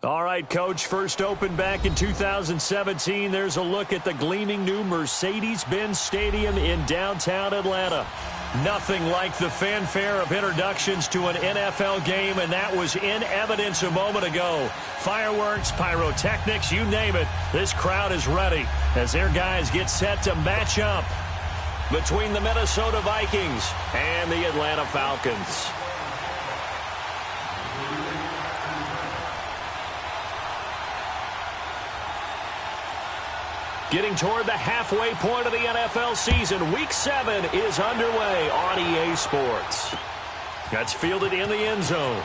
All right, Coach, first opened back in 2017. There's a look at the gleaming new Mercedes-Benz Stadium in downtown Atlanta. Nothing like the fanfare of introductions to an NFL game, and that was in evidence a moment ago. Fireworks, pyrotechnics, you name it. This crowd is ready as their guys get set to match up between the Minnesota Vikings and the Atlanta Falcons. Getting toward the halfway point of the NFL season, Week 7 is underway on EA Sports. That's fielded in the end zone.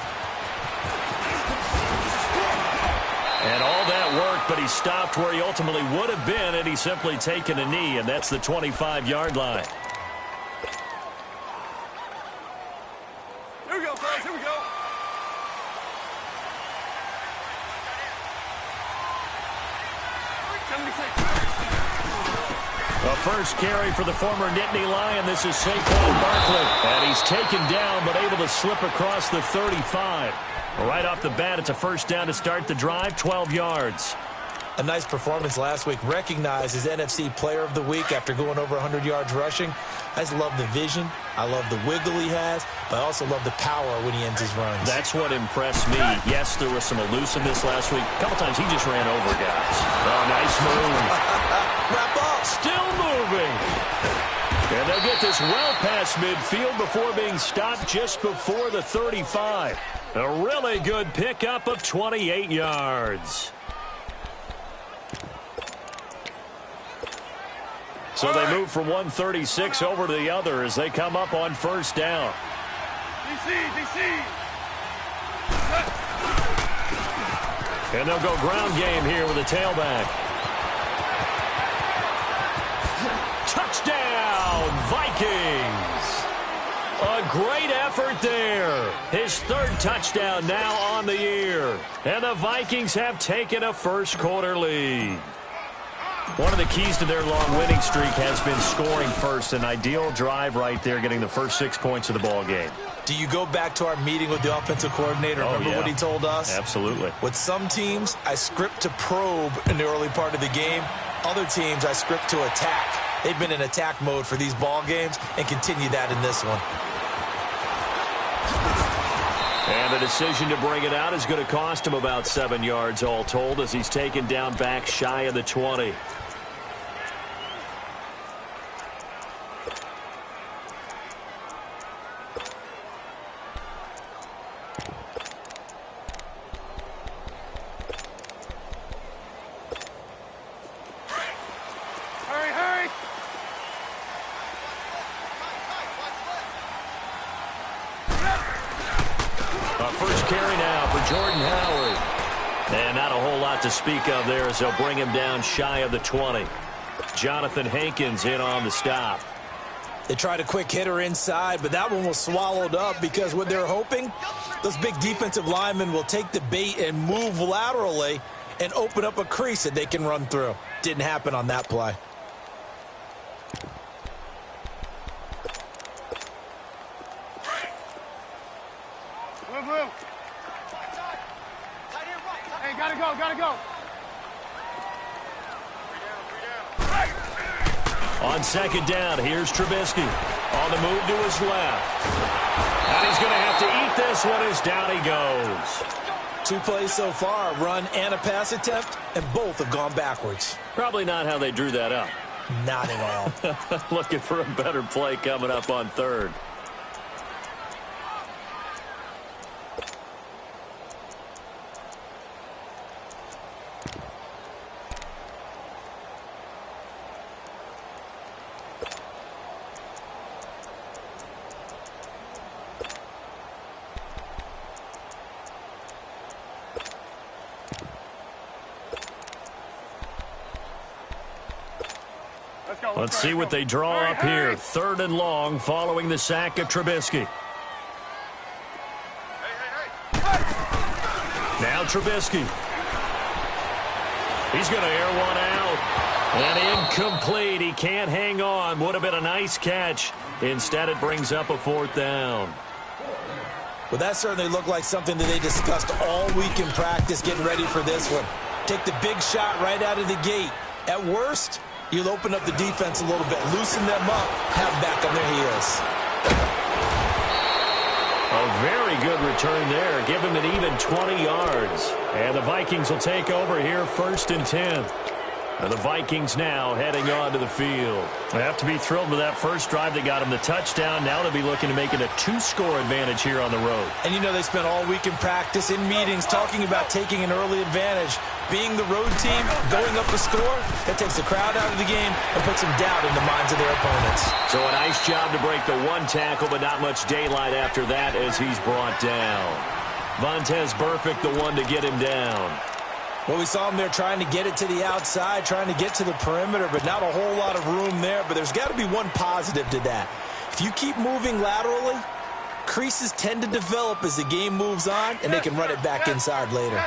And all that work, but he stopped where he ultimately would have been had he simply taken a knee, and that's the 25-yard line. Here we go, guys. Here we go. The first carry for the former Nittany Lion. This is Saquon Barkley. And he's taken down, but able to slip across the 35. Right off the bat, it's a first down to start the drive, 12 yards. A nice performance last week. Recognized as NFC Player of the Week after going over 100 yards rushing. I just love the vision. I love the wiggle he has, but I also love the power when he ends his runs. That's what impressed me. Yes, there was some elusiveness last week. A couple times he just ran over guys. Oh, nice move. Wrap up. Still moving. And they'll get this well past midfield before being stopped just before the 35. A really good pickup of 28 yards. So they move from 136 over to the other as they come up on first down. DC. And they'll go ground game here with a tailback. Touchdown, Vikings! A great effort there. His third touchdown now on the year. And the Vikings have taken a first-quarter lead. One of the keys to their long winning streak has been scoring first. An ideal drive right there, getting the first 6 points of the ball game. Do you go back to our meeting with the offensive coordinator? Remember what he told us? Absolutely. With some teams, I script to probe in the early part of the game. Other teams, I script to attack. They've been in attack mode for these ball games and continue that in this one. And the decision to bring it out is going to cost him about 7 yards all told as he's taken down back shy of the 20. Hurry. First carry now for Jordan Howard. And not a whole lot to speak of there as they'll bring him down shy of the 20. Jonathan Hankins in on the stop. They tried a quick hitter inside, but that one was swallowed up because what they're hoping, those big defensive linemen will take the bait and move laterally and open up a crease that they can run through. Didn't happen on that play. Move. Hey, gotta go. On second down, here's Trubisky. On the move to his left. And he's going to have to eat this one as down he goes. 2 plays so far, a run and a pass attempt, and both have gone backwards. Probably not how they drew that up. Not at all. Looking for a better play coming up on third. Let's see what they draw up here. Third and long following the sack of Trubisky. Now Trubisky. He's going to air one out. And incomplete. He can't hang on. Would have been a nice catch. Instead, it brings up a fourth down. Well, that certainly looked like something that they discussed all week in practice, getting ready for this one. Take the big shot right out of the gate. At worst, you'll open up the defense a little bit, loosen them up, have them back on their heels. A very good return there. Give him an even 20 yards. And the Vikings will take over here, 1st and 10. And the Vikings now heading onto the field. They have to be thrilled with that first drive that got them the touchdown. Now they'll be looking to make it a 2-score advantage here on the road. And you know they spent all week in practice, in meetings, talking about taking an early advantage. Being the road team, going up a score, that takes the crowd out of the game and puts some doubt in the minds of their opponents. So a nice job to break the one tackle, but not much daylight after that as he's brought down. Vontaze Burfict, the one to get him down. Well, we saw him there trying to get it to the outside, trying to get to the perimeter, but not a whole lot of room there. But there's got to be one positive to that. If you keep moving laterally, creases tend to develop as the game moves on, and they can run it back inside later.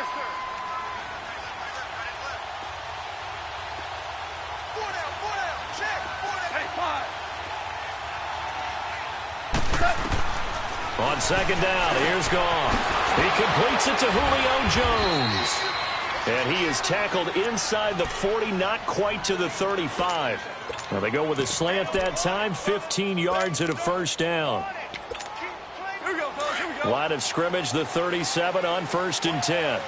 On second down, here's Goff. He completes it to Julio Jones. And he is tackled inside the 40, not quite to the 35. Now they go with a slant that time, 15 yards and a first down. Line of scrimmage, the 37 on 1st and 10.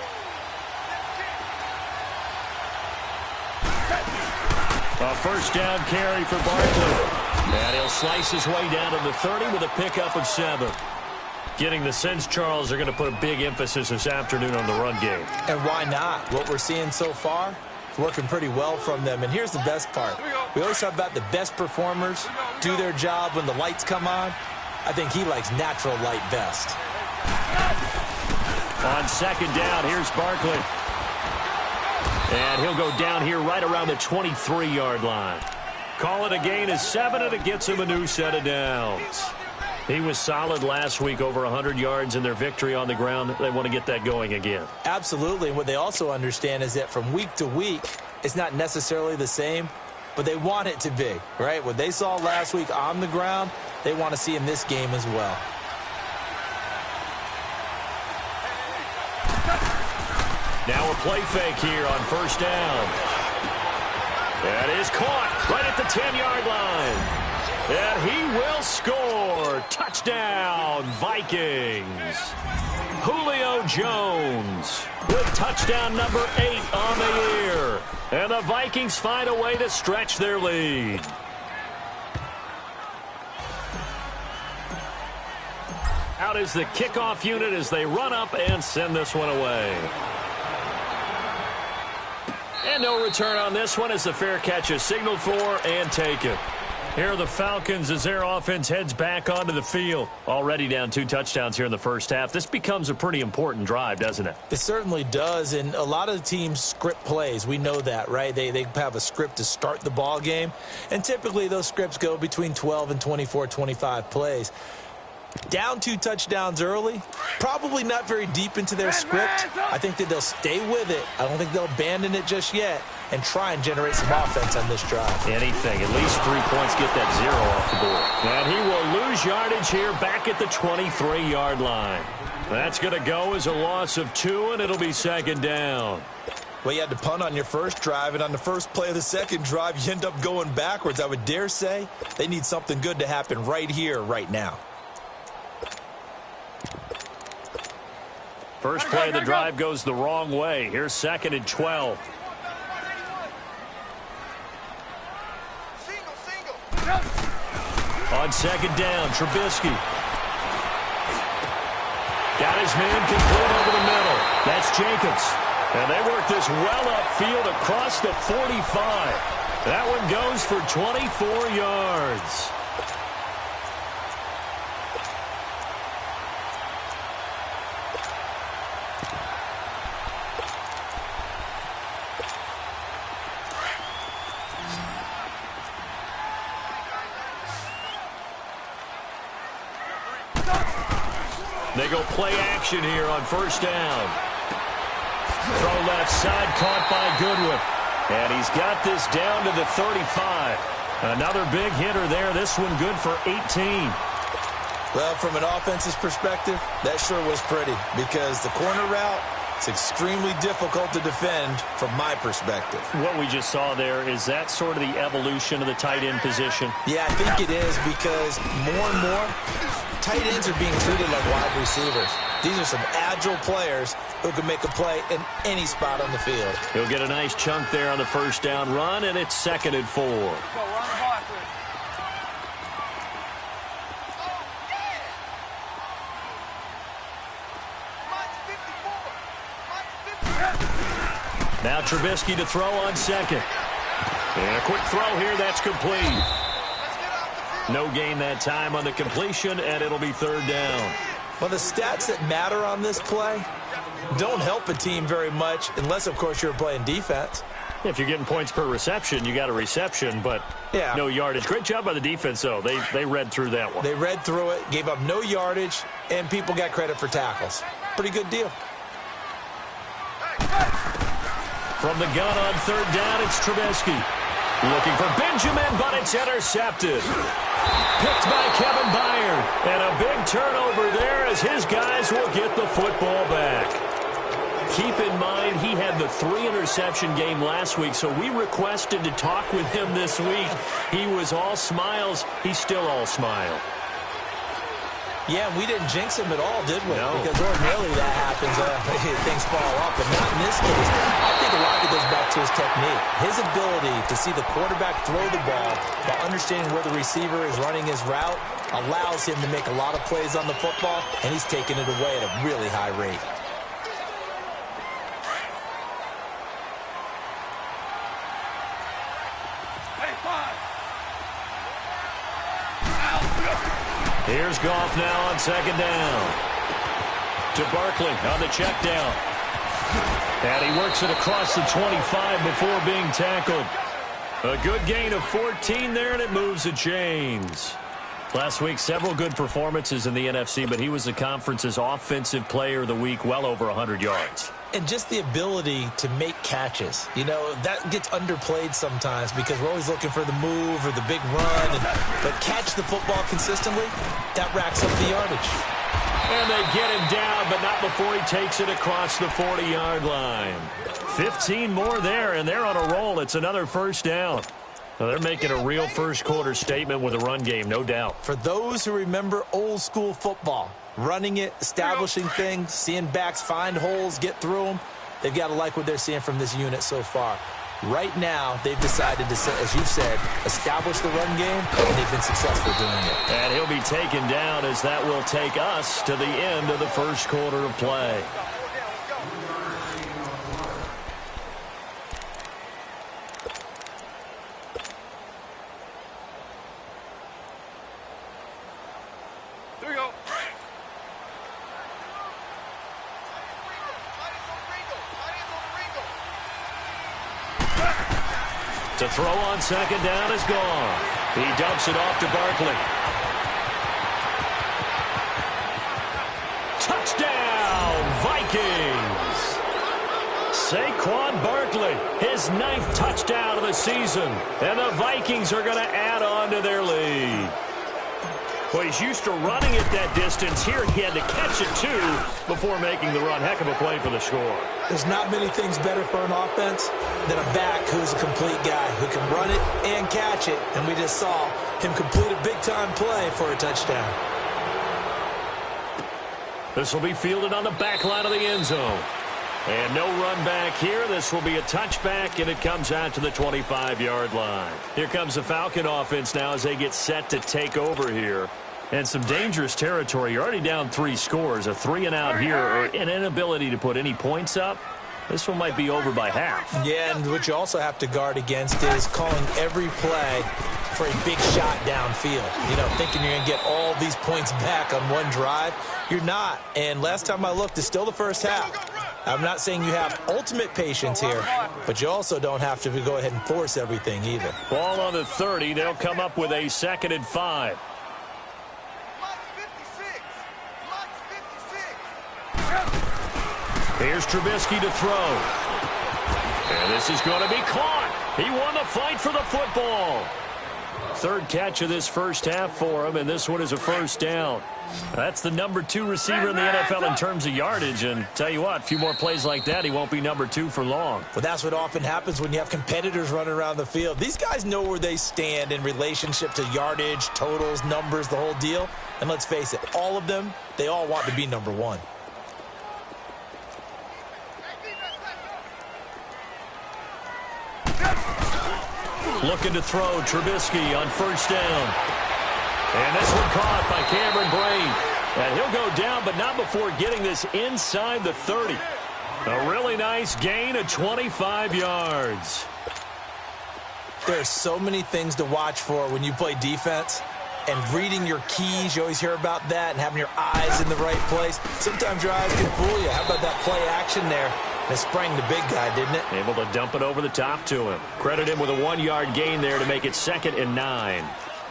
A first down carry for Barkley. And he'll slice his way down to the 30 with a pickup of 7. Getting the sense, Charles, they're going to put a big emphasis this afternoon on the run game. And why not? What we're seeing so far is working pretty well from them. And here's the best part. We always talk about the best performers do their job when the lights come on. I think he likes natural light best. On second down, here's Barkley. And he'll go down here right around the 23-yard line. Call it a gain of 7, and it gets him a new set of downs. He was solid last week, over 100 yards in their victory on the ground. They want to get that going again. Absolutely. And what they also understand is that from week to week, it's not necessarily the same, but they want it to be, right? What they saw last week on the ground, they want to see in this game as well. Now a play fake here on first down. That is caught right at the 10-yard line. And he will score. Touchdown, Vikings. Julio Jones with touchdown number 8 on the year. And the Vikings find a way to stretch their lead. Out is the kickoff unit as they run up and send this one away. And no return on this one as the fair catch is signaled for and taken. Here are the Falcons as their offense heads back onto the field. Already down 2 touchdowns here in the first half. This becomes a pretty important drive, doesn't it? It certainly does, and a lot of the teams script plays. We know that, right? They have a script to start the ball game, and typically those scripts go between 12 and 24, 25 plays. Down 2 touchdowns early, probably not very deep into their script. I think that they'll stay with it. I don't think they'll abandon it just yet and try and generate some offense on this drive. Anything, at least 3 points, get that 0 off the board. And he will lose yardage here back at the 23-yard line. That's going to go as a loss of 2, and it'll be second down. Well, you had to punt on your first drive, and on the first play of the second drive, you end up going backwards. I would dare say they need something good to happen right here, right now. First play of the drive goes the wrong way. Here's 2nd and 12. On second down, Trubisky. Got his man complete over the middle. That's Jacobs. And they work this well upfield across the 45. That one goes for 24 yards. They go play action here on first down. Throw left side, caught by Goodwin. And he's got this down to the 35. Another big hitter there. This one good for 18. Well, from an offense's perspective, that sure was pretty because the corner route, it's extremely difficult to defend from my perspective. What we just saw there, is that sort of the evolution of the tight end position? Yeah, I think it is because more and more, tight ends are being treated like wide receivers. These are some agile players who can make a play in any spot on the field. He'll get a nice chunk there on the first down run, and it's 2nd and 4. Now Trubisky to throw on 2nd. And a quick throw here, that's complete. No gain that time on the completion, and it'll be 3rd down. Well, the stats that matter on this play don't help a team very much unless, of course, you're playing defense. If you're getting points per reception, you got a reception, but no yardage. Great job by the defense, though. They read through that one. They read through it, gave up no yardage, and people got credit for tackles. Pretty good deal. From the gun on 3rd down, it's Trubisky. Looking for Benjamin, but it's intercepted. Picked by Kevin Byard. And a big turnover there as his guys will get the football back. Keep in mind, he had the 3-interception game last week, so we requested to talk with him this week. He was all smiles. He's still all smile. Yeah, we didn't jinx him at all, did we? No. Because ordinarily that happens. Things fall off, but not in this case. I think a lot of it goes back to his technique. His ability to see the quarterback throw the ball while understanding where the receiver is running his route allows him to make a lot of plays on the football, and he's taking it away at a really high rate. Here's Goff now on 2nd down. To Barkley on the check down. And he works it across the 25 before being tackled. A good gain of 14 there, and it moves the chains. Last week, several good performances in the NFC, but he was the conference's offensive player of the week, well over 100 yards. And just the ability to make catches. You know, that gets underplayed sometimes because we're always looking for the move or the big run. But catch the football consistently, that racks up the yardage. And they get him down, but not before he takes it across the 40-yard line. 15 more there, and they're on a roll. It's another 1st down. Well, they're making a real first-quarter statement with a run game, no doubt. For those who remember old-school football, running it, establishing things, seeing backs find holes, get through them, they've got to like what they're seeing from this unit so far. Right now, they've decided to, as you said, establish the run game, and they've been successful doing it. And he'll be taken down as that will take us to the end of the first quarter of play. Here we go. To throw on 2nd down is gone. He dumps it off to Barkley. Touchdown, Vikings! Saquon Barkley, his 9th touchdown of the season. And the Vikings are going to add on to their lead. Well, he's used to running it that distance. Here he had to catch it, too, before making the run. Heck of a play for the score. There's not many things better for an offense than a back who's a complete guy who can run it and catch it. And we just saw him complete a big-time play for a touchdown. This will be fielded on the back line of the end zone. And no run back here. This will be a touchback, and it comes out to the 25-yard line. Here comes the Falcon offense now as they get set to take over here. And some dangerous territory. You're already down 3 scores. A 3-and-out here, or an inability to put any points up. This one might be over by half. Yeah, and what you also have to guard against is calling every play for a big shot downfield. You know, thinking you're going to get all these points back on one drive. You're not. And last time I looked, it's still the first half. I'm not saying you have ultimate patience here, but you also don't have to go ahead and force everything either. Ball on the 30. They'll come up with a 2nd and 5. Here's Trubisky to throw. And this is going to be caught. He won the fight for the football. third catch of this first half for him, and this one is a first down. That's the number 2 receiver in the NFL in terms of yardage, and tell you what, a few more plays like that, he won't be number 2 for long. Well, that's what often happens when you have competitors running around the field. These guys know where they stand in relationship to yardage, totals, numbers, the whole deal. And let's face it, all of them, they all want to be number 1. Looking to throw, Trubisky on first down. And this one caught by Cameron Brain. And he'll go down, but not before getting this inside the 30. A really nice gain of 25 yards. There are so many things to watch for when you play defense. And reading your keys, you always hear about that, and having your eyes in the right place. Sometimes your eyes can fool you. How about that play action there? It sprang the big guy, didn't it? Able to dump it over the top to him. Credit him with a 1-yard gain there to make it 2nd and 9.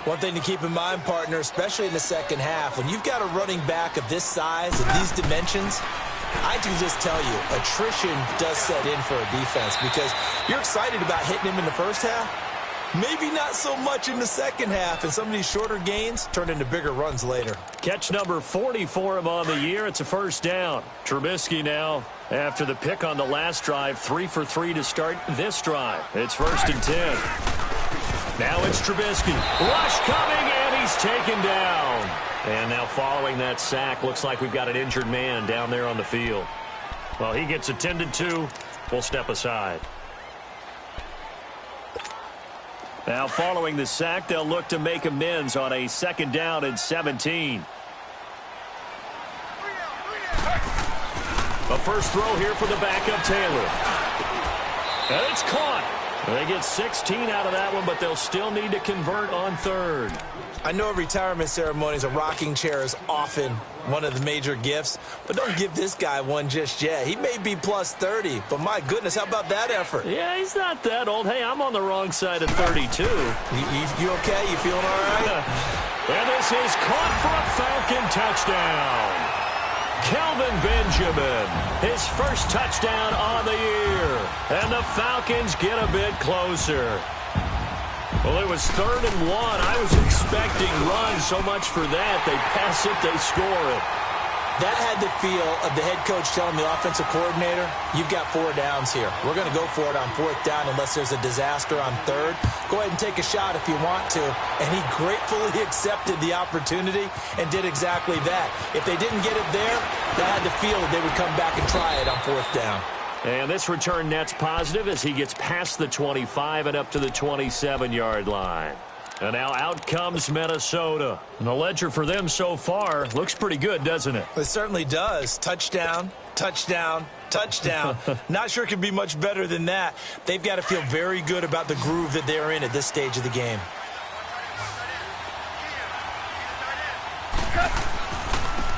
One thing to keep in mind, partner, especially in the second half, when you've got a running back of this size and these dimensions, I can just tell you, attrition does set in for a defense because you're excited about hitting him in the first half. Maybe not so much in the second half, and some of these shorter gains turn into bigger runs later. Catch number 40 for him on the year. It's a first down. Trubisky now, after the pick on the last drive, 3 for 3 to start this drive. It's 1st and 10. Now it's Trubisky. Rush coming, and he's taken down. And now following that sack, looks like we've got an injured man down there on the field. Well, he gets attended to. We'll step aside. Now following the sack, they'll look to make amends on a 2nd down and 17. A first throw here for the backup Taylor. And it's caught. They get 16 out of that one, but they'll still need to convert on 3rd. I know retirement ceremonies, a rocking chair is often one of the major gifts, but don't give this guy one just yet. He may be plus 30, but my goodness, how about that effort? Yeah, he's not that old. Hey, I'm on the wrong side of 32. You okay? You feeling all right? And this is caught for a Falcon touchdown. Kelvin Benjamin, his first touchdown on the year. And the Falcons get a bit closer. Well, it was 3rd and 1. I was expecting runs. So much for that. They pass it, they score it. That had the feel of the head coach telling the offensive coordinator, you've got 4 downs here. We're going to go for it on 4th down unless there's a disaster on 3rd. Go ahead and take a shot if you want to. And he gratefully accepted the opportunity and did exactly that. If they didn't get it there, that had the feel they would come back and try it on 4th down. And this return net's positive as he gets past the 25 and up to the 27-yard line. And now out comes Minnesota. And the ledger for them so far looks pretty good, doesn't it? It certainly does. Touchdown, touchdown, touchdown. Not sure it can be much better than that. They've got to feel very good about the groove that they're in at this stage of the game.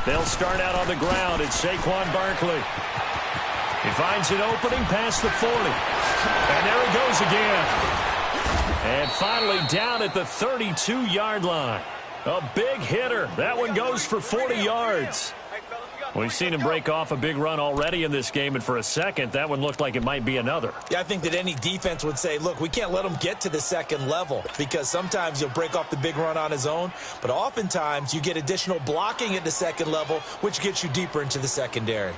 They'll start out on the ground. It's Saquon Barkley. He finds an opening past the 40. And there he goes again. And finally down at the 32-yard line. A big hitter. That one goes for 40 yards. We've seen him break off a big run already in this game, and for a second, that one looked like it might be another. Yeah, I think that any defense would say, look, we can't let him get to the 2nd level because sometimes he'll break off the big run on his own, but oftentimes you get additional blocking at the 2nd level, which gets you deeper into the secondary.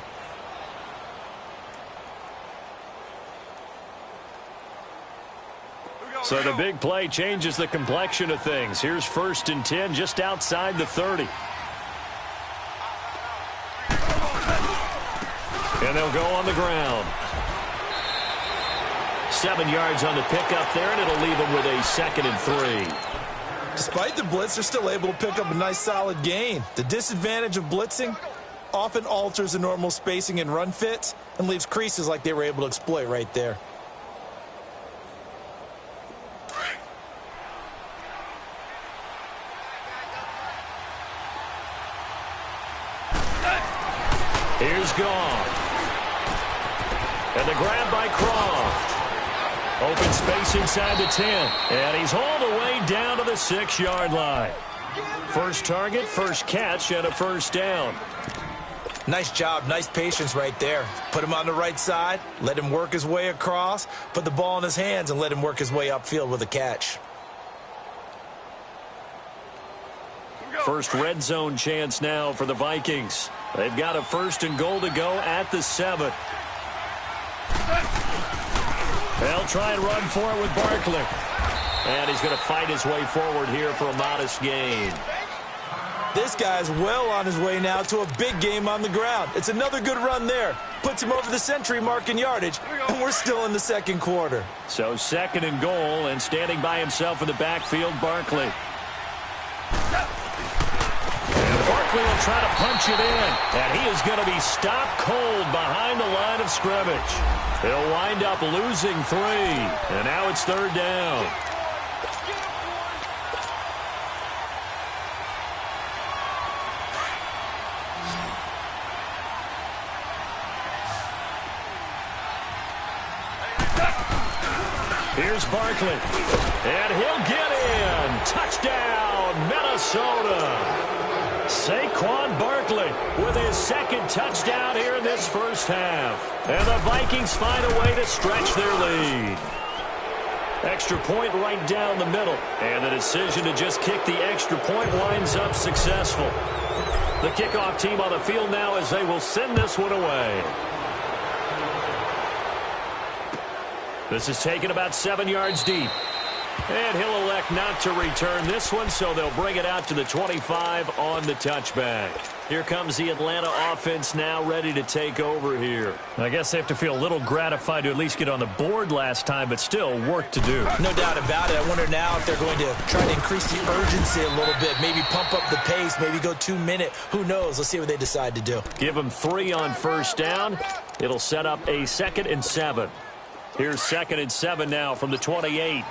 So the big play changes the complexion of things. Here's 1st and 10 just outside the 30. And they'll go on the ground. 7 yards on the pickup there, and it'll leave them with a 2nd and 3. Despite the blitz, they're still able to pick up a nice solid gain. The disadvantage of blitzing often alters the normal spacing and run fits and leaves creases like they were able to exploit right there. Here's Goff. And the grab by Croft. Open space inside the 10. And he's hauled away down to the 6-yard line. First target, first catch, and a first down. Nice job, nice patience right there. Put him on the right side, let him work his way across, put the ball in his hands, and let him work his way upfield with a catch. First red zone chance now for the Vikings. They've got a 1st and goal to go at the 7. They'll try and run for it with Barkley. And he's going to fight his way forward here for a modest gain. This guy's well on his way now to a big game on the ground. It's another good run there. Puts him over the century mark in yardage, and we're still in the 2nd quarter. So 2nd and goal, and standing by himself in the backfield, Barkley. And Barkley will try to punch it in, and he is going to be stopped cold behind the line of scrimmage. He'll wind up losing 3, and now it's 3rd down. Here's Barkley, and he'll get in. Touchdown, Minnesota. Saquon Barkley with his 2nd touchdown here in this first half. And the Vikings find a way to stretch their lead. Extra point right down the middle. And the decision to just kick the extra point winds up successful. The kickoff team on the field now as they will send this one away. This is taken about 7 yards deep. And he'll elect not to return this one, so they'll bring it out to the 25 on the touchback. Here comes the Atlanta offense now ready to take over here. I guess they have to feel a little gratified to at least get on the board last time, but still work to do. No doubt about it. I wonder now if they're going to try to increase the urgency a little bit, maybe pump up the pace, maybe go 2-minute. Who knows? Let's see what they decide to do. Give them 3 on 1st down. It'll set up a 2nd and 7. Here's 2nd and 7 now from the 28.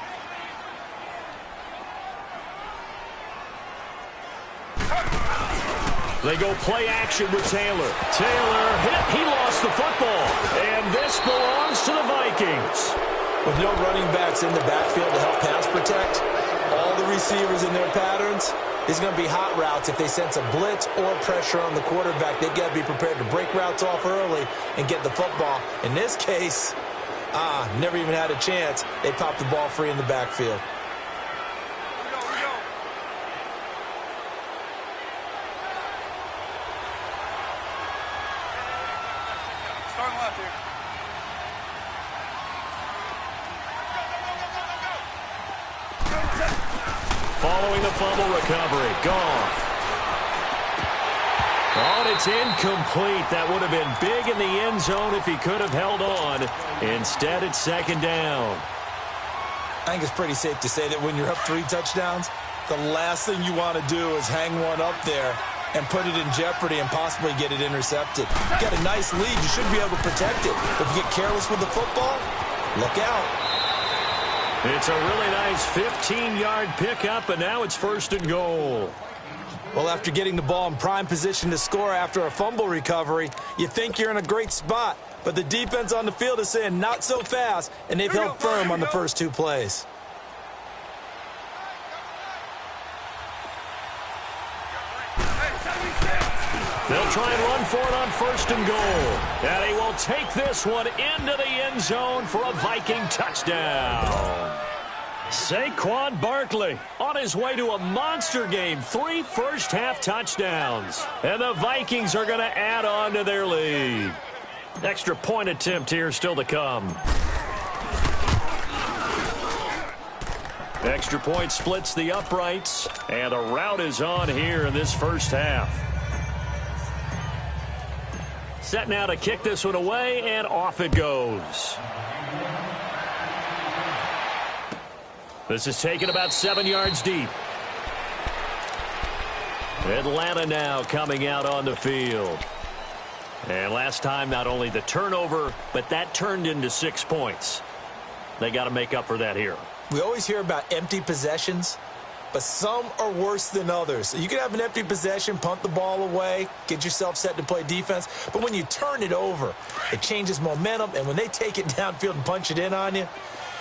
They go play action with Taylor. Taylor hit. He lost the football. And this belongs to the Vikings. With no running backs in the backfield to help pass protect, all the receivers in their patterns, there's going to be hot routes if they sense a blitz or pressure on the quarterback. They've got to be prepared to break routes off early and get the football. In this case, never even had a chance. They popped the ball free in the backfield. Following the fumble recovery, Goff. Oh, and it's incomplete. That would have been big in the end zone if he could have held on. Instead, it's 2nd down. I think it's pretty safe to say that when you're up 3 touchdowns, the last thing you want to do is hang one up there and put it in jeopardy and possibly get it intercepted. You got a nice lead. You should be able to protect it. If you get careless with the football, look out. It's a really nice 15-yard pickup, and now it's 1st and goal. Well, after getting the ball in prime position to score after a fumble recovery, you think you're in a great spot. But the defense on the field is saying not so fast, and they've held firm on the first 2 plays. They'll try and run for it on 1st and goal. And he will take this one into the end zone for a Viking touchdown. Saquon Barkley on his way to a monster game. 3 first-half touchdowns. And the Vikings are going to add on to their lead. Extra point attempt here still to come. Extra point splits the uprights. And a route is on here in this first half. Set now to kick this one away, and off it goes. This is taken about 7 yards deep. Atlanta now coming out on the field. And last time, not only the turnover, but that turned into 6 points. They got to make up for that here. We always hear about empty possessions, but some are worse than others. So you can have an empty possession, punt the ball away, get yourself set to play defense. But when you turn it over, it changes momentum. And when they take it downfield and punch it in on you,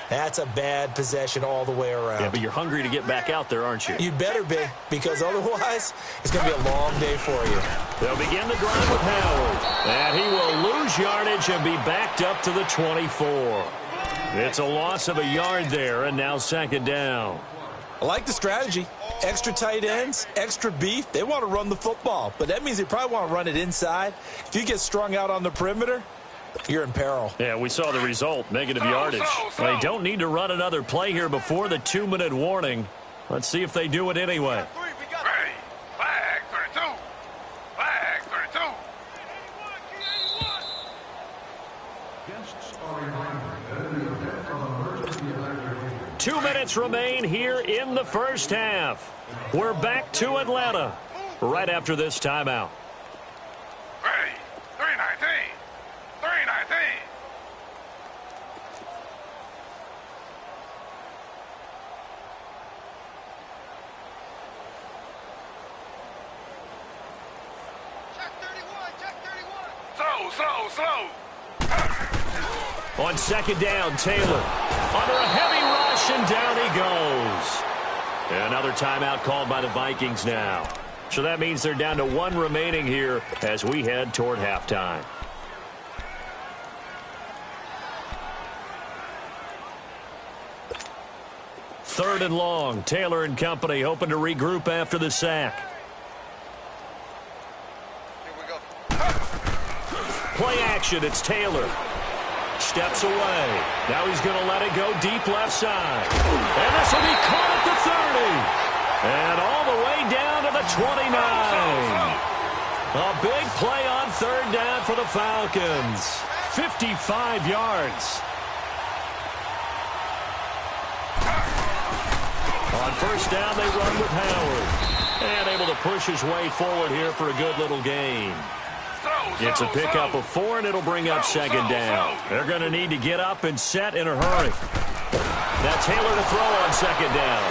that's a bad possession all the way around. Yeah, but you're hungry to get back out there, aren't you? You better be, because otherwise it's going to be a long day for you. They'll begin the drive with Howard. And he will lose yardage and be backed up to the 24. It's a loss of a yard there, and now 2nd down. I like the strategy. Extra tight ends, extra beef. They want to run the football, but that means they probably want to run it inside. If you get strung out on the perimeter, you're in peril. Yeah, we saw the result, negative yardage. They don't need to run another play here before the 2-minute warning. Let's see if they do it anyway. Ready. Flag 32. Flag 32. 2 minutes remain here in the first half. We're back to Atlanta right after this timeout. Ready. 319. 319. Check 31. Check 31. Slow. On second down, Taylor under a heavy rush, and down he goes. Another timeout called by the Vikings now. So that means they're down to 1 remaining here as we head toward halftime. Third and long. Taylor and company hoping to regroup after the sack. Here we go. Play action. It's Taylor. Steps away. Now he's going to let it go deep left side. And this will be caught at the 30. And all the way down to the 29. A big play on third down for the Falcons. 55 yards. On first down, they run with Howard. And able to push his way forward here for a good little gain. It's a pickup of 4, and it'll bring up second down. They're going to need to get up and set in a hurry. Now Taylor to throw on second down.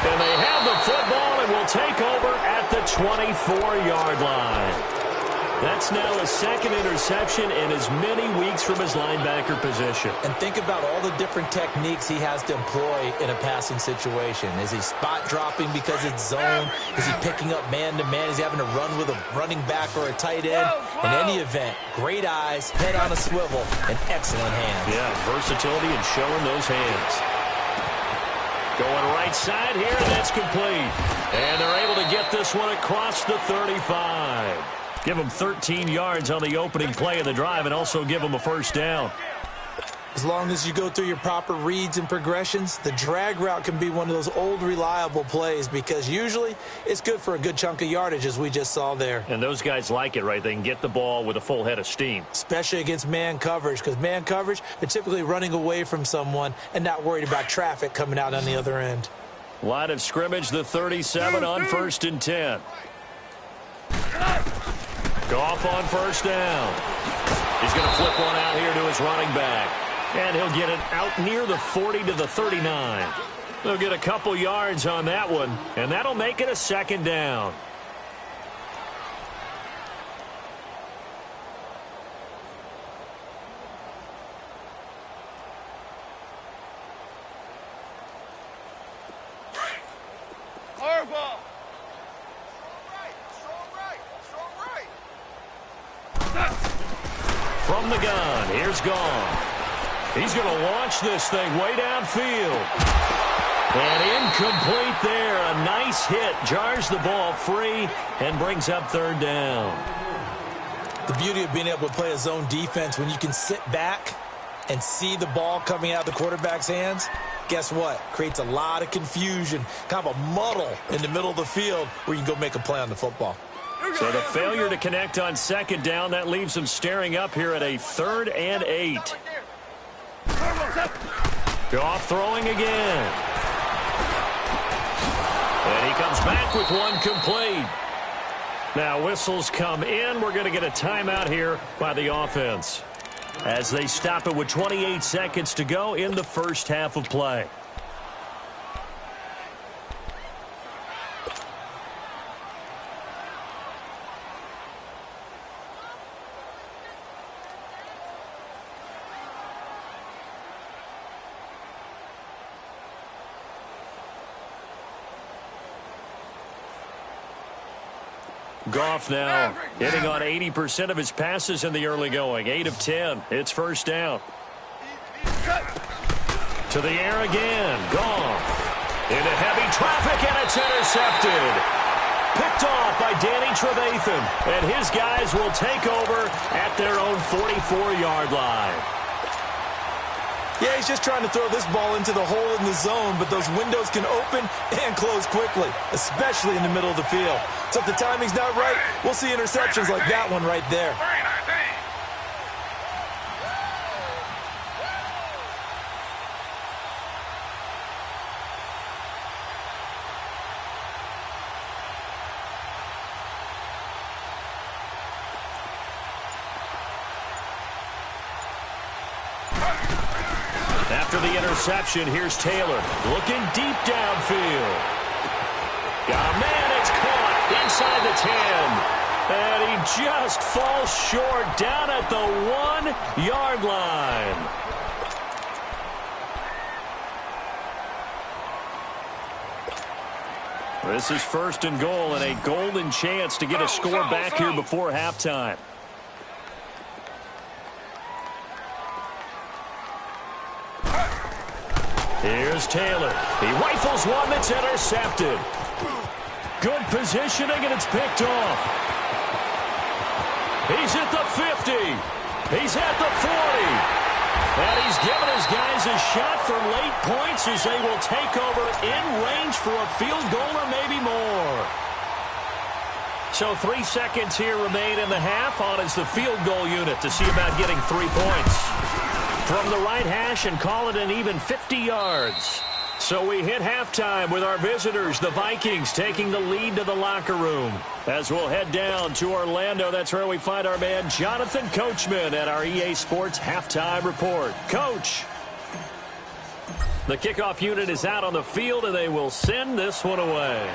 And they have the football and will take over at the 24-yard line. That's now his second interception in as many weeks from his linebacker position. And think about all the different techniques he has to employ in a passing situation. Is he spot dropping because it's zone? Is he picking up man-to-man? Is he having to run with a running back or a tight end? In any event, great eyes, head on a swivel, and excellent hands. Yeah, versatility and showing those hands. Going right side here, and that's complete. And they're able to get this one across the 35. Give them 13 yards on the opening play of the drive and also give them a first down. As long as you go through your proper reads and progressions, the drag route can be one of those old reliable plays because usually it's good for a good chunk of yardage, as we just saw there. And those guys like it, right? They can get the ball with a full head of steam. Especially against man coverage, because man coverage, they're typically running away from someone and not worried about traffic coming out on the other end. Line of scrimmage, the 37 on first and 10. Goff on first down. He's going to flip one out here to his running back. And he'll get it out near the 40 to the 39. They'll get a couple yards on that one, and that'll make it a second down. Harbaugh. From the gun, here's Goff. He's going to launch this thing way downfield. And incomplete there. A nice hit. Jars the ball free and brings up third down. The beauty of being able to play a zone defense when you can sit back and see the ball coming out of the quarterback's hands, guess what? Creates a lot of confusion, kind of a muddle in the middle of the field where you can go make a play on the football. So the failure to connect on second down, that leaves them staring up here at a 3rd and 8. Goff throwing again. And he comes back with one complete. Now whistles come in. We're going to get a timeout here by the offense as they stop it with 28 seconds to go in the first half of play. Goff now hitting on 80% of his passes in the early going. 8 of 10. It's first down. To the air again. Goff. Into heavy traffic, and it's intercepted. Picked off by Danny Trevathan, and his guys will take over at their own 44-yard line. Yeah, he's just trying to throw this ball into the hole in the zone, but those windows can open and close quickly, especially in the middle of the field. So if the timing's not right, we'll see interceptions like that one right there. After the interception, here's Taylor looking deep downfield. Got a man, it's caught inside the 10. And he just falls short down at the 1-yard line. This is 1st and goal and a golden chance to get a score back here before halftime. Here's Taylor. He rifles one that's intercepted. Good positioning, and it's picked off. He's at the 50. He's at the 40. And he's given his guys a shot for late points as they will take over in range for a field goal or maybe more. So 3 seconds here remain in the half. On is the field goal unit to see about getting 3 points. From the right hash and call it an even 50 yards. So we hit halftime with our visitors, the Vikings, taking the lead to the locker room. As we'll head down to Orlando, that's where we find our man Jonathan Coachman at our EA Sports Halftime Report. Coach, the kickoff unit is out on the field, and they will send this one away.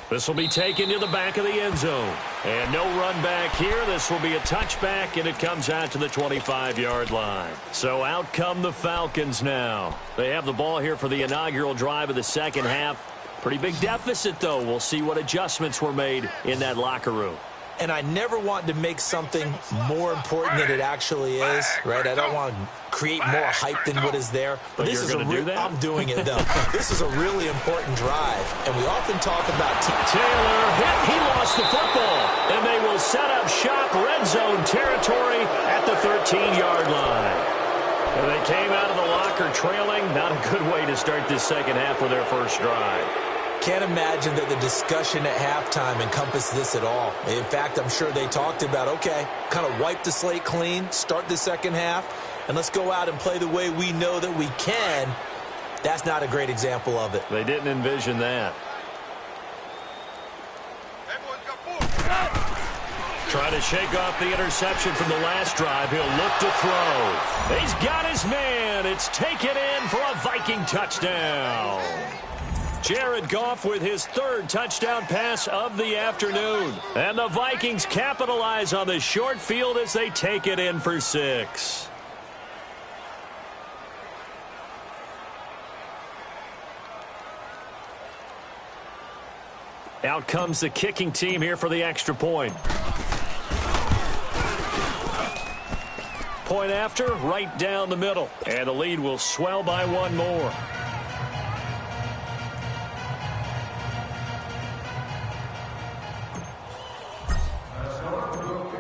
This will be taken to the back of the end zone. And no run back here. This will be a touchback, and it comes out to the 25-yard line. So out come the Falcons now. They have the ball here for the inaugural drive of the second half. Pretty big deficit, though. We'll see what adjustments were made in that locker room. And I never want to make something more important than it actually is, right? I don't want to create more hype than what is there. But this is going to do that? I'm doing it, though. This is a really important drive, and we often talk about Taylor hit. He lost the football, and they will set up shop red zone territory at the 13-yard line. And they came out of the locker trailing. Not a good way to start this second half with their first drive. Can't imagine that the discussion at halftime encompassed this at all. In fact, I'm sure they talked about, okay, kind of wipe the slate clean, start the second half, and let's go out and play the way we know that we can. That's not a great example of it. They didn't envision that. Try to shake off the interception from the last drive. He'll look to throw. He's got his man. It's taken in for a Viking touchdown. Jared Goff with his 3rd touchdown pass of the afternoon. And the Vikings capitalize on the short field as they take it in for 6. Out comes the kicking team here for the extra point. Point after, right down the middle. And the lead will swell by 1 more.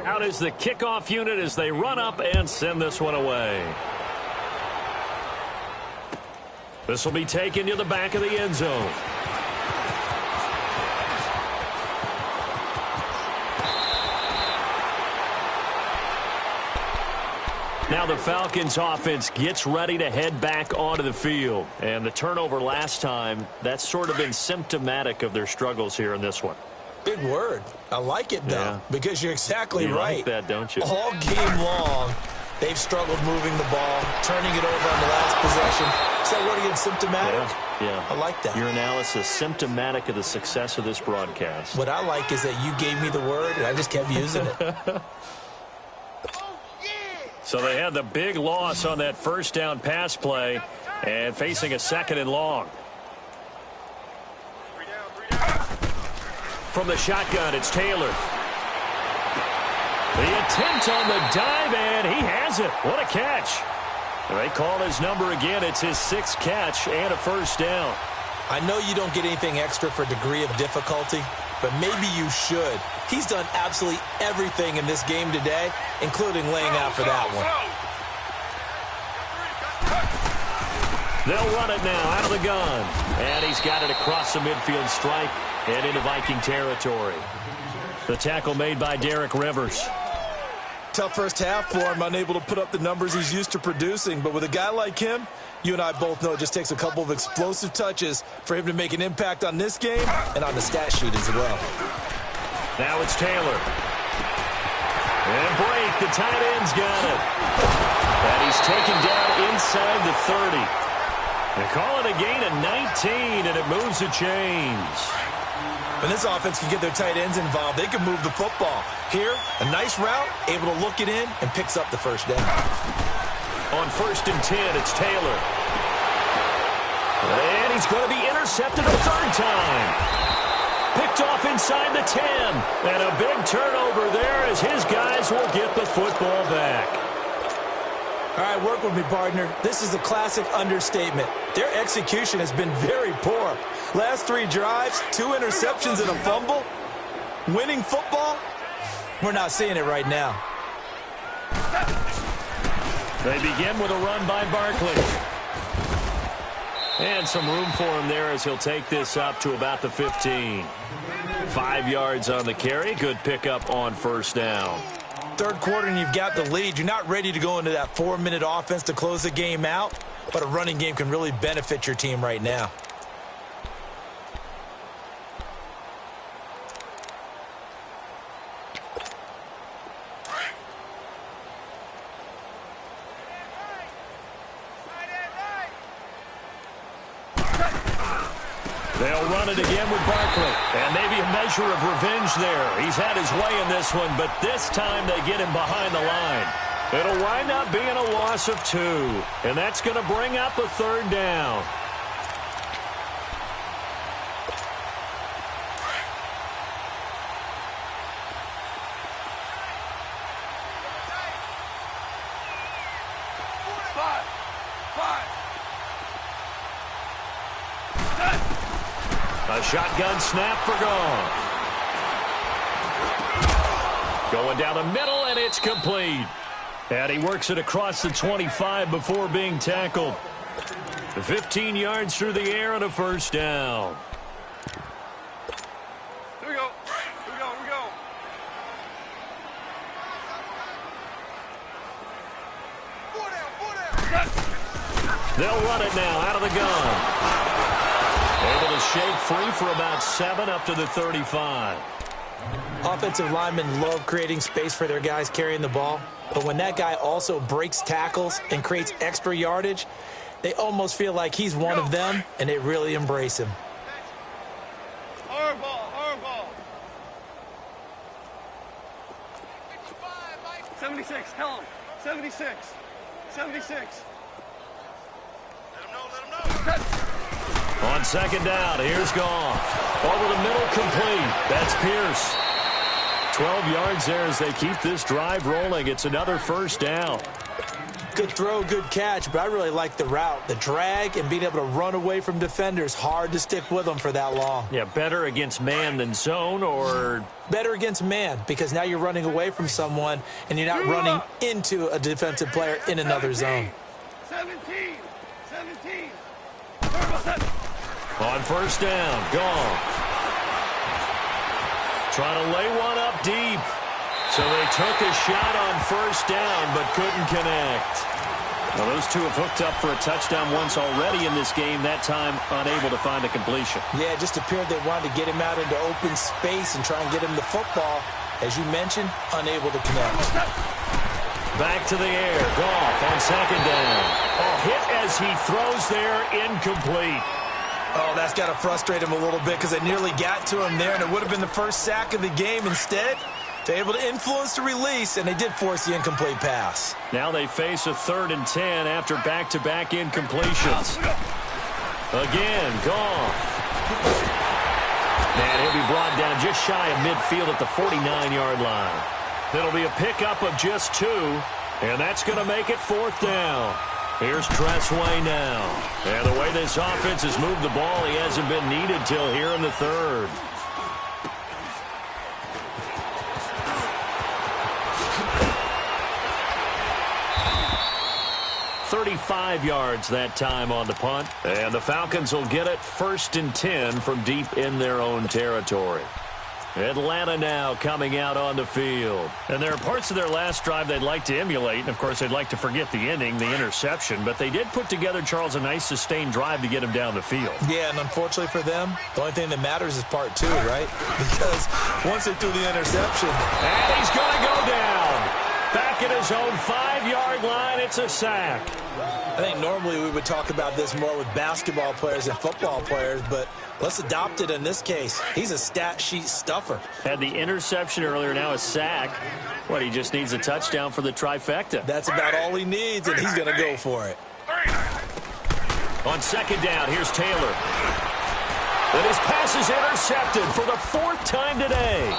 Out is the kickoff unit as they run up and send this one away. This will be taken to the back of the end zone. Now the Falcons offense gets ready to head back onto the field. And the turnover last time, that's sort of been symptomatic of their struggles here in this one. Big word. I like it, though, because you're exactly right. You like that, don't you? All game long, they've struggled moving the ball, turning it over on the last possession. Is that word again, symptomatic? Yeah. I like that. Your analysis, symptomatic of the success of this broadcast. What I like is that you gave me the word, and I just kept using it. So they had the big loss on that first down pass play and facing a 2nd and long. From the shotgun, it's Taylor. The attempt on the dive, and he has it. What a catch. They call his number again. It's his 6th catch and a first down. I know you don't get anything extra for degree of difficulty, but maybe you should. He's done absolutely everything in this game today, including laying out for that one. They'll run it now out of the gun. And he's got it across the midfield stripe and into Viking territory. The tackle made by Derek Rivers. Tough first half for him, unable to put up the numbers he's used to producing. But with a guy like him, you and I both know it just takes a couple of explosive touches for him to make an impact on this game and on the stat sheet as well. Now it's Taylor. And break, the tight end's got it. And he's taken down inside the 30. They call it a gain of 19, and it moves the chains. When this offense can get their tight ends involved, they can move the football. Here, a nice route, able to look it in, and picks up the first down. On 1st and 10, it's Taylor. And he's going to be intercepted a 3rd time. Picked off inside the 10. And a big turnover there as his guys will get the football back. All right, work with me, partner. This is a classic understatement. Their execution has been very poor. Last 3 drives, 2 interceptions and a fumble. Winning football? We're not seeing it right now. They begin with a run by Barkley. And some room for him there as he'll take this up to about the 15. 5 yards on the carry. Good pickup on 1st down. 3rd quarter and you've got the lead. You're not ready to go into that 4-minute offense to close the game out, but a running game can really benefit your team right now. They'll run it again with Barkley. And maybe a measure of revenge there. He's had his way in this one, but this time they get him behind the line. It'll wind up being a loss of 2. And that's going to bring up a 3rd down. A shotgun snap for Goff. Going down the middle, and it's complete. And he works it across the 25 before being tackled. 15 yards through the air and a first down. Here we go. Here we go. Here we go. They'll run it now out of the gun. Able to shake free for about 7 up to the 35. Offensive linemen love creating space for their guys carrying the ball, but when that guy also breaks tackles and creates extra yardage, they almost feel like he's one of them, and they really embrace him. Hard ball, hard ball. 76, tell him. 76. 76. Let him know. On 2nd down, here's Goff. Over the middle, complete. That's Pierce. 12 yards there as they keep this drive rolling. It's another first down. Good throw, good catch, but I really like the route. The drag and being able to run away from defenders. Hard to stick with them for that long. Yeah, better against man than zone, or? Better against man, because now you're running away from someone and you're not running into a defensive player in another zone. 17. On 1st down, Goff. Trying to lay one up deep. So they took a shot on 1st down, but couldn't connect. Well, those two have hooked up for a touchdown once already in this game, that time unable to find a completion. Yeah, it just appeared they wanted to get him out into open space and try and get him the football. As you mentioned, unable to connect. Back to the air, Goff on 2nd down. Oh, hit as he throws there, incomplete. Oh, that's got to frustrate him a little bit because they nearly got to him there, and it would have been the first sack of the game. Instead, they're able to influence the release, and they did force the incomplete pass. Now they face a 3rd and 10 after back-to-back incompletions. Again, Goff. And he'll be brought down just shy of midfield at the 49-yard line. It'll be a pickup of just 2, and that's going to make it 4th down. Here's Tressway now. And the way this offense has moved the ball, he hasn't been needed till here in the third. 35 yards that time on the punt. And the Falcons will get it 1st and 10 from deep in their own territory. Atlanta now coming out on the field. And there are parts of their last drive they'd like to emulate. And, of course, they'd like to forget the ending, the interception. But they did put together, Charles, a nice sustained drive to get him down the field. Yeah, and unfortunately for them, the only thing that matters is part 2, right? Because once they threw the interception. And he's going to go down. Back at his own 5-yard line, it's a sack. I think normally we would talk about this more with basketball players and football players, but let's adopt it in this case. He's a stat sheet stuffer. Had the interception earlier, now a sack. What, he just needs a touchdown for the trifecta. That's about all he needs, and he's going to go for it. On 2nd down, here's Taylor. And his pass is intercepted for the 4th time today.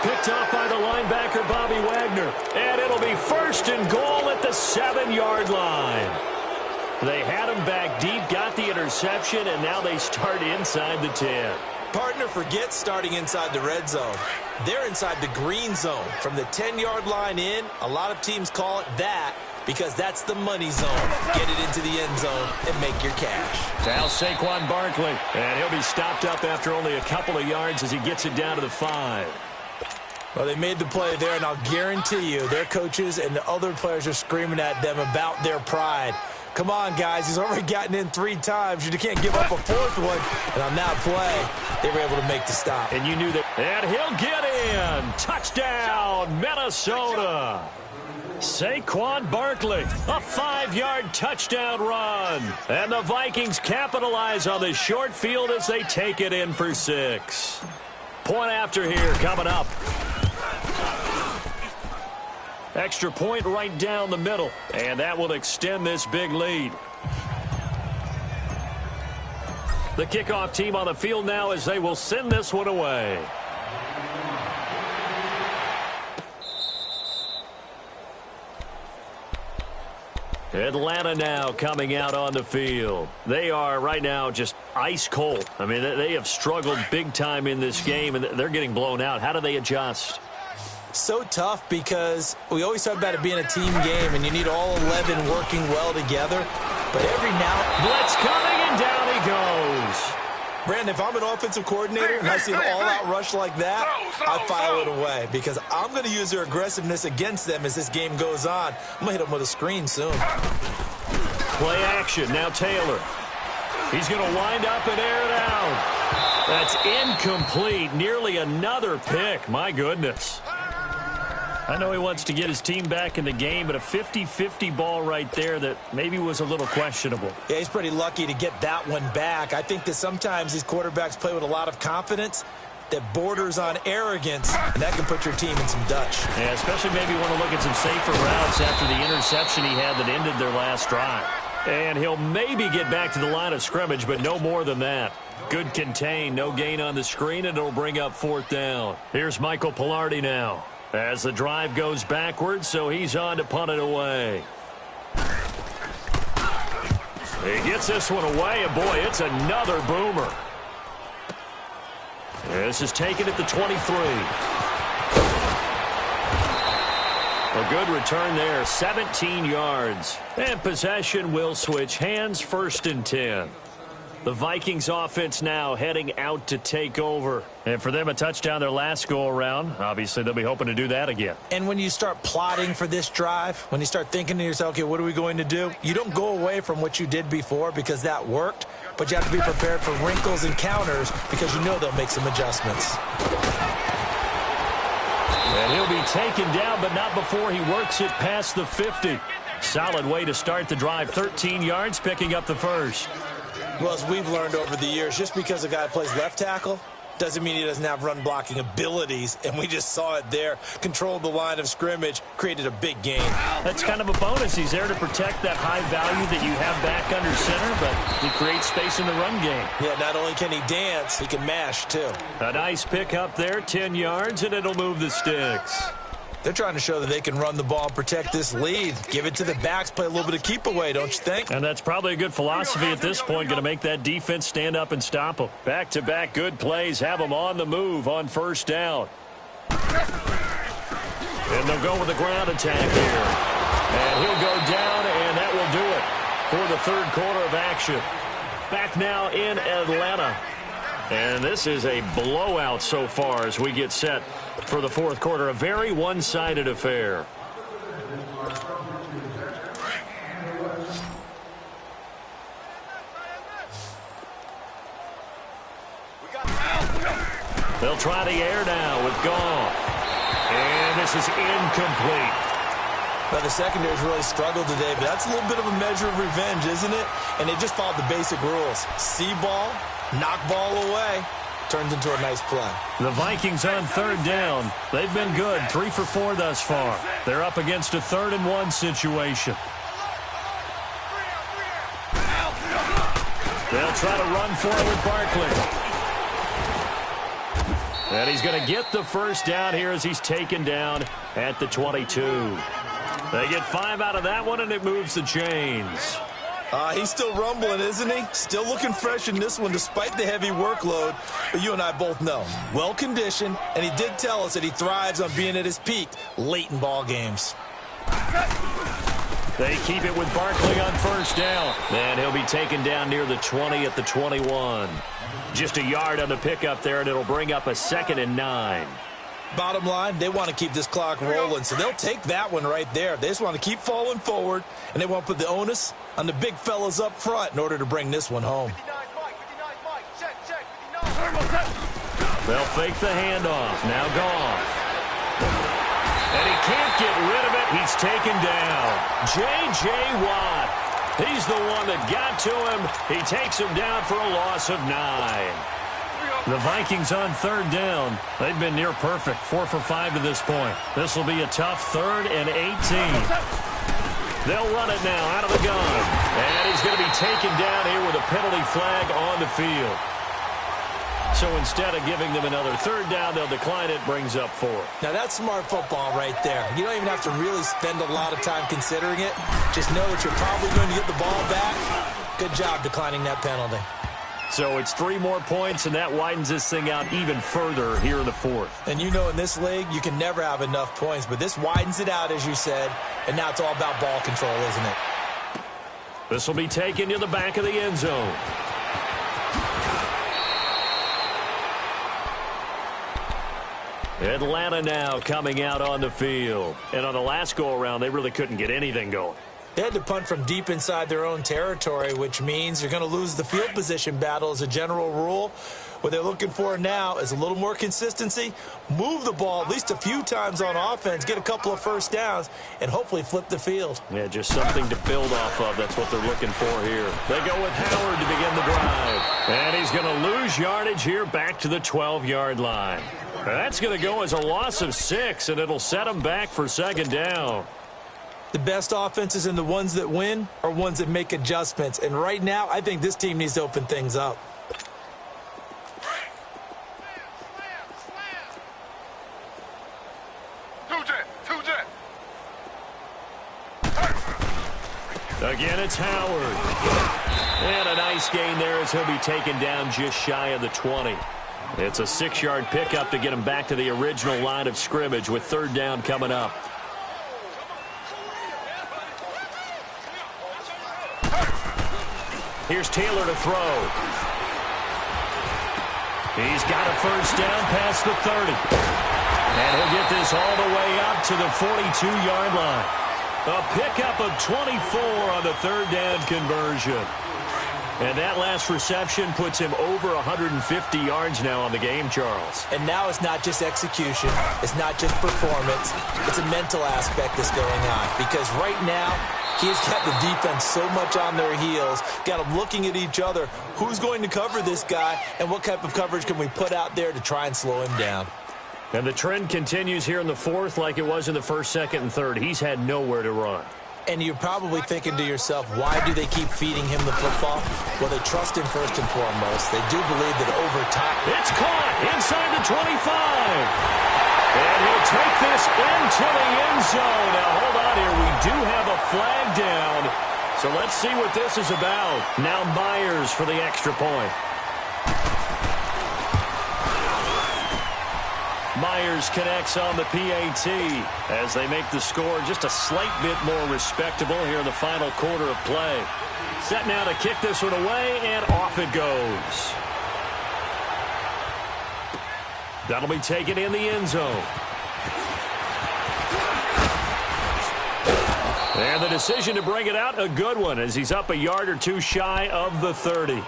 Picked off by the linebacker, Bobby Wagner. And it'll be 1st and goal at the 7-yard line. They had him back deep, got the interception, and now they start inside the 10. Partner, forget starting inside the red zone. They're inside the green zone. From the 10-yard line in, a lot of teams call it that because that's the money zone. Get it into the end zone and make your cash. Now Saquon Barkley, and he'll be stopped up after only a couple of yards as he gets it down to the 5. Well, they made the play there, and I'll guarantee you their coaches and the other players are screaming at them about their pride. Come on, guys. He's already gotten in 3 times. You can't give up a 4th one. And on that play, they were able to make the stop. And you knew that. And he'll get in. Touchdown, Minnesota. Saquon Barkley, a 5-yard touchdown run. And the Vikings capitalize on the short field as they take it in for 6. Point after here coming up. Extra point right down the middle, and that will extend this big lead. The kickoff team on the field now as they will send this one away. Atlanta now coming out on the field. They are right now just ice cold. I mean, they have struggled big time in this game, and they're getting blown out. How do they adjust? So tough because we always talk about it being a team game, and you need all 11 working well together. But every now... Blitz coming, and down he goes. Brandon, if I'm an offensive coordinator and I see an all-out rush like that, I file it away because I'm going to use their aggressiveness against them as this game goes on. I'm going to hit them with a screen soon. Play action. Now Taylor. He's going to wind up and air it out. That's incomplete. Nearly another pick. My goodness. I know he wants to get his team back in the game, but a 50-50 ball right there that maybe was a little questionable. Yeah, he's pretty lucky to get that one back. I think that sometimes these quarterbacks play with a lot of confidence that borders on arrogance, and that can put your team in some Dutch. Yeah, especially maybe want to look at some safer routes after the interception he had that ended their last drive. And he'll maybe get back to the line of scrimmage, but no more than that. Good contain, no gain on the screen, and it'll bring up 4th down. Here's Michael Pilardi now. As the drive goes backwards, so he's on to punt it away. He gets this one away, and boy, it's another boomer. This is taken at the 23. A good return there, 17 yards. And possession will switch hands, 1st and 10. The Vikings offense now heading out to take over. And for them, a touchdown their last go-around. Obviously, they'll be hoping to do that again. And when you start plotting for this drive, when you start thinking to yourself, okay, what are we going to do? You don't go away from what you did before because that worked, but you have to be prepared for wrinkles and counters because you know they'll make some adjustments. And he'll be taken down, but not before he works it past the 50. Solid way to start the drive. 13 yards, picking up the 1st. Well, as we've learned over the years, just because a guy plays left tackle doesn't mean he doesn't have run-blocking abilities, and we just saw it there. Controlled the line of scrimmage, created a big gain. That's kind of a bonus. He's there to protect that high value that you have back under center, but he creates space in the run game. Yeah, not only can he dance, he can mash, too. A nice pick up there, 10 yards, and it'll move the sticks. They're trying to show that they can run the ball and protect this lead. Give it to the backs, play a little bit of keep away, don't you think? And that's probably a good philosophy at this point, going to make that defense stand up and stop them. Back-to-back good plays, have them on the move on first down. And they'll go with the ground attack here. And he'll go down, and that will do it for the third quarter of action. Back now in Atlanta. And this is a blowout so far as we get set for the fourth quarter. A very one-sided affair. They'll try the air now with Goff. And this is incomplete. Well, the secondary's really struggled today, but that's a little bit of a measure of revenge, isn't it? And they just followed the basic rules. See ball, knock ball away. Turns into a nice play. The Vikings on third down. They've been good, 3 for 4 thus far. They're up against a 3rd-and-1 situation. They'll try to run for it with Barkley. And he's going to get the first down here as he's taken down at the 22. They get 5 out of that one, and it moves the chains. He's still rumbling, isn't he? Still looking fresh in this one despite the heavy workload. But you and I both know, well-conditioned, and he did tell us that he thrives on being at his peak late in ball games. They keep it with Barkley on first down. And he'll be taken down near the 20 at the 21. Just a yard on the pickup there, and it'll bring up a 2nd and 9. Bottom line, they want to keep this clock rolling, so they'll take that one right there. They just want to keep falling forward, and they want to put the onus on the big fellas up front in order to bring this one home. They'll fake the handoff. Now Goff. And he can't get rid of it. He's taken down. J.J. Watt. He's the one that got to him. He takes him down for a loss of 9. The Vikings on third down. They've been near perfect, 4 for 5 to this point. This will be a tough 3rd and 18. They'll run it now out of the gun. And he's going to be taken down here with a penalty flag on the field. So instead of giving them another 3rd down, they'll decline it, brings up 4. Now that's smart football right there. You don't even have to really spend a lot of time considering it. Just know that you're probably going to get the ball back. Good job declining that penalty. So it's 3 more points, and that widens this thing out even further here in the 4th. And you know in this league, you can never have enough points, but this widens it out, as you said, and now it's all about ball control, isn't it? This will be taken to the back of the end zone. Atlanta now coming out on the field. And on the last go-around, they really couldn't get anything going. They had to punt from deep inside their own territory, which means you're going to lose the field position battle as a general rule. What they're looking for now is a little more consistency, move the ball at least a few times on offense, get a couple of first downs, and hopefully flip the field. Yeah, just something to build off of. That's what they're looking for here. They go with Howard to begin the drive. And he's going to lose yardage here back to the 12-yard line. That's going to go as a loss of 6, and it'll set them back for 2nd down. The best offenses and the ones that win are ones that make adjustments. And right now, I think this team needs to open things up. Again, it's Howard. And a nice gain there as he'll be taken down just shy of the 20. It's a 6-yard pickup to get him back to the original line of scrimmage with 3rd down coming up. Here's Taylor to throw. He's got a first down past the 30. And he'll get this all the way up to the 42-yard line. A pickup of 24 on the 3rd down conversion. And that last reception puts him over 150 yards now on the game, Charles. And now it's not just execution. It's not just performance. It's a mental aspect that's going on. Because right now, he's got the defense so much on their heels, got them looking at each other. Who's going to cover this guy, and what type of coverage can we put out there to try and slow him down? And the trend continues here in the 4th like it was in the 1st, 2nd, and 3rd. He's had nowhere to run. And you're probably thinking to yourself, why do they keep feeding him the football? Well, they trust him first and foremost. They do believe that over time. It's caught inside the 25. And he'll take this into the end zone. Now, hold on here. We do have a flag down. So let's see what this is about. Now Myers for the extra point. Myers connects on the PAT as they make the score just a slight bit more respectable here in the final quarter of play. Set now to kick this one away, and off it goes. That'll be taken in the end zone. And the decision to bring it out, a good one, as he's up a yard or two shy of the 30.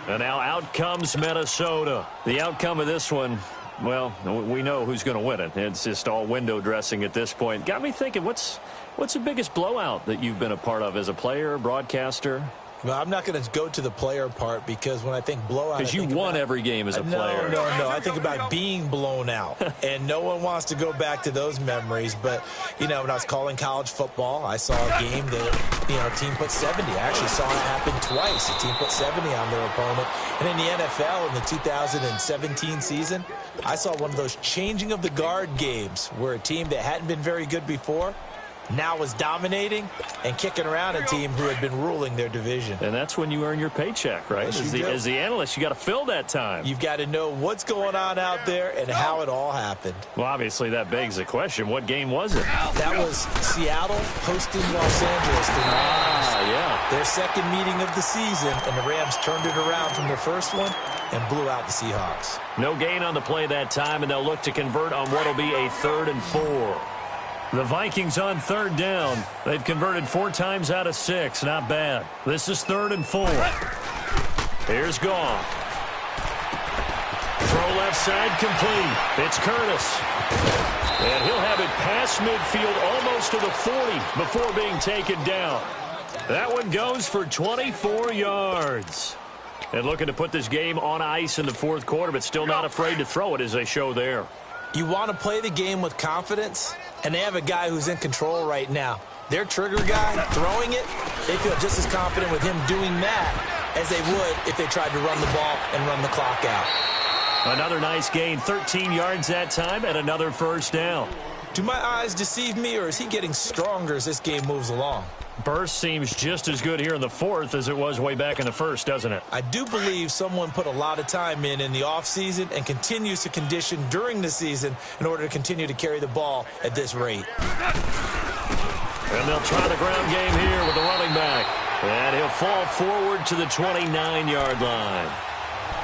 And now out comes Minnesota. The outcome of this one, well, we know who's going to win it. It's just all window dressing at this point. Got me thinking, what's the biggest blowout that you've been a part of as a player, broadcaster? Well, I'm not going to go to the player part because when I think blowout, because you won every game as a player. No. I think about being blown out, and no one wants to go back to those memories. But, you know, when I was calling college football, I saw a game that, you know, a team put 70. I actually saw it happen twice. A team put 70 on their opponent. And in the NFL in the 2017 season, I saw one of those changing of the guard games where a team that hadn't been very good before now was dominating and kicking around a team who had been ruling their division. And that's when you earn your paycheck, right? Yes, as the analyst, you got to fill that time. You've got to know what's going on out there and how it all happened. Well, obviously, that begs the question, what game was it? That was Seattle hosting Los Angeles. Yeah. Their second meeting of the season, and the Rams turned it around from their first one and blew out the Seahawks. No gain on the play that time, and they'll look to convert on what will be a 3rd and 4. The Vikings on 3rd down. They've converted 4 times out of 6. Not bad. This is 3rd and 4. Here's Goff. Throw left side complete. It's Curtis. And he'll have it past midfield almost to the 40 before being taken down. That one goes for 24 yards. And looking to put this game on ice in the 4th quarter, but still not afraid to throw it as they show there. You want to play the game with confidence, and they have a guy who's in control right now. Their trigger guy, throwing it, they feel just as confident with him doing that as they would if they tried to run the ball and run the clock out. Another nice gain, 13 yards that time, and another 1st down. Do my eyes deceive me, or is he getting stronger as this game moves along? Burst seems just as good here in the 4th as it was way back in the 1st, doesn't it? I do believe someone put a lot of time in the offseason and continues to condition during the season in order to continue to carry the ball at this rate. And they'll try the ground game here with the running back. And he'll fall forward to the 29-yard line.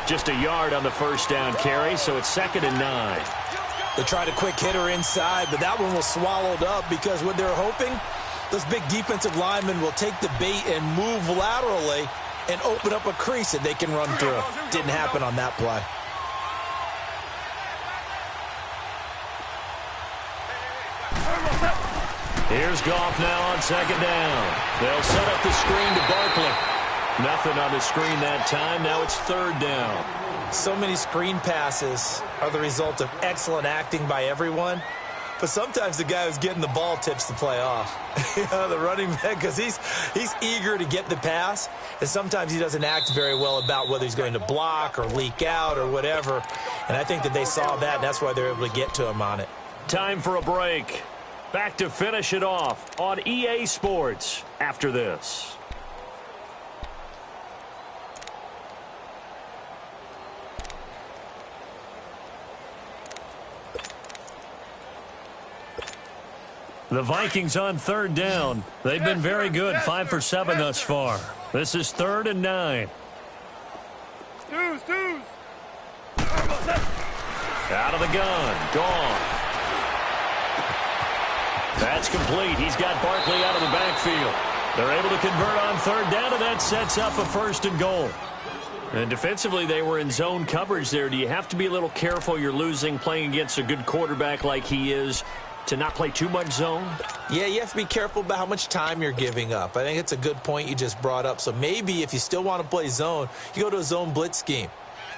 Just a yard on the 1st down carry, so it's 2nd and 9. They tried a quick hitter inside, but that one was swallowed up because what they're hoping, those big defensive linemen will take the bait and move laterally and open up a crease that they can run through. Didn't happen on that play. Here's Goff now on 2nd down. They'll set up the screen to Barkley. Nothing on the screen that time. Now it's 3rd down. So many screen passes are the result of excellent acting by everyone. But sometimes the guy who's getting the ball tips the play off. You know, the running back, because he's eager to get the pass, and sometimes he doesn't act very well about whether he's going to block or leak out or whatever. And I think that they saw that, and that's why they're able to get to him on it. Time for a break. Back to finish it off on EA Sports after this. The Vikings on 3rd down. They've been very good, 5 for 7 thus far. This is 3rd and 9. Out of the gun. Gone. That's complete. He's got Barkley out of the backfield. They're able to convert on 3rd down, and that sets up a 1st and goal. And defensively, they were in zone coverage there. Do you have to be a little careful? You're losing, playing against a good quarterback like he is, to not play too much zone? Yeah, you have to be careful about how much time you're giving up. I think it's a good point you just brought up. So maybe if you still want to play zone, you go to a zone blitz scheme.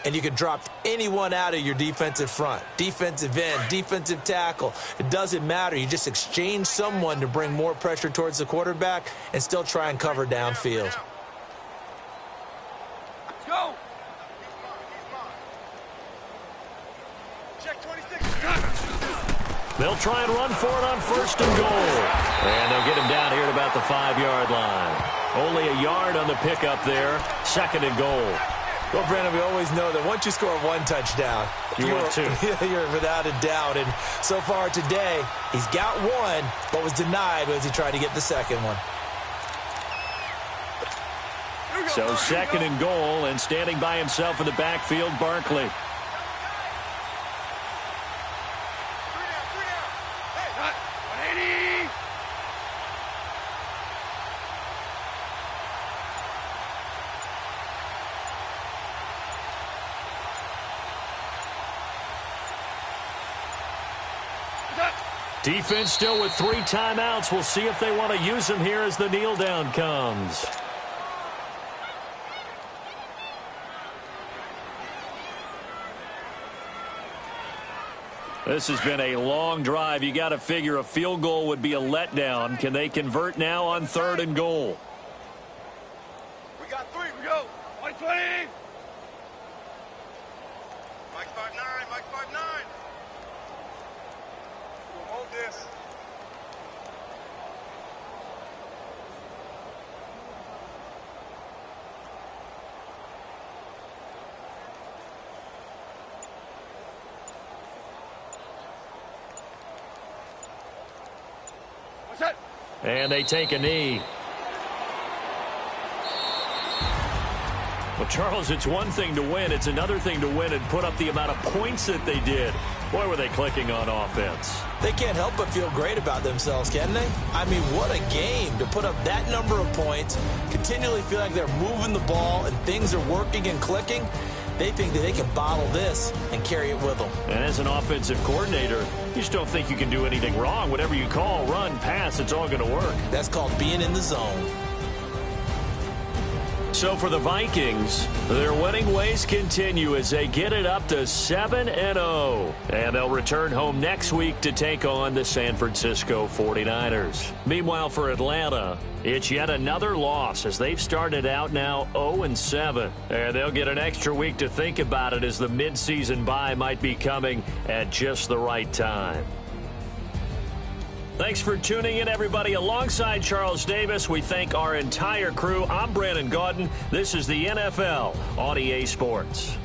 And you can drop anyone out of your defensive front, defensive end, defensive tackle. It doesn't matter. You just exchange someone to bring more pressure towards the quarterback and still try and cover downfield. Go! Check 26. They'll try and run for it on 1st and goal. And they'll get him down here at about the 5-yard line. Only a yard on the pickup there. 2nd and goal. Well, Brandon, we always know that once you score 1 touchdown, you want 2. You're without a doubt. And so far today, he's got 1, but was denied as he tried to get the 2nd one. So 2nd and goal, and standing by himself in the backfield, Barkley. Defense still with 3 timeouts. We'll see if they want to use them here as the kneel down comes. This has been a long drive. You got to figure a field goal would be a letdown. Can they convert now on 3rd and goal? We got 3. We go. Mike 20. Mike 5-9. Mike 5-9. We'll hold this. What's that? And they take a knee. Well, Charles, it's one thing to win. It's another thing to win and put up the amount of points that they did. Boy, were they clicking on offense. They can't help but feel great about themselves, can they? I mean, what a game to put up that number of points, continually feel like they're moving the ball and things are working and clicking. They think that they can bottle this and carry it with them. And as an offensive coordinator, you just don't think you can do anything wrong. Whatever you call, run, pass, it's all going to work. That's called being in the zone. So for the Vikings, their winning ways continue as they get it up to 7-0. And they'll return home next week to take on the San Francisco 49ers. Meanwhile, for Atlanta, it's yet another loss as they've started out now 0-7. And they'll get an extra week to think about it as the midseason bye might be coming at just the right time. Thanks for tuning in, everybody. Alongside Charles Davis, we thank our entire crew. I'm Brandon Gaudin. This is the NFL on EA Sports.